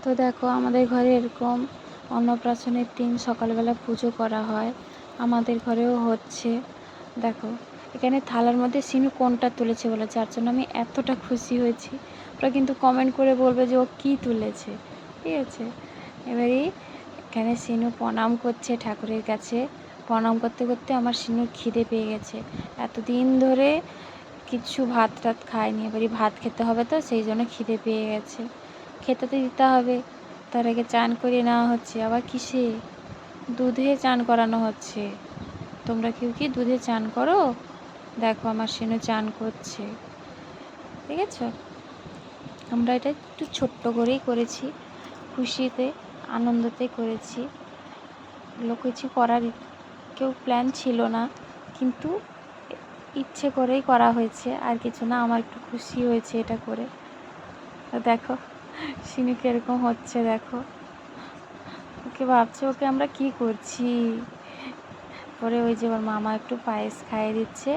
তো দেখো আমাদের ঘরে এরকম অন্নপ্রাশনের দিন সকালবেলা পুজো করা হয়, আমাদের ঘরেও হচ্ছে। দেখো এখানে থালার মধ্যে সিনু কোনটা তুলেছে বলে, যার জন্য আমি এতটা খুশি হয়েছি। ওরা কিন্তু কমেন্ট করে বলবে যে ও কী তুলেছে, ঠিক আছে। এবারে এখানে সিনু প্রণাম করছে ঠাকুরের কাছে। প্রণাম করতে করতে আমার সিনুর খিদে পেয়ে গেছে, এতদিন ধরে কিছু ভাত টাত খায়নি, এবারে ভাত খেতে হবে, তো সেই জন্য খিদে পেয়ে গেছে। খেতে তো দিতে হবে, তার আগে চান করিয়ে নেওয়া হচ্ছে। আবার কিসে? দুধে চান করানো হচ্ছে। তোমরা কেউ কি দুধে চান করো? দেখো আমার সিনু চান করছে, ঠিক আছে। আমরা এটা একটু ছোট্ট করেই করেছি, খুশিতে আনন্দতে করেছি। কিছু করার কেউ প্ল্যান ছিল না, কিন্তু ইচ্ছে করেই করা হয়েছে, আর কিছু না। আমার একটু খুশি হয়েছে এটা করে। দেখো সিনু কীরকম হচ্ছে, দেখো ওকে ভাবছে ওকে আমরা কি করছি। পরে ওই যে ওর মামা একটু পায়েস খাইয়ে দিচ্ছে।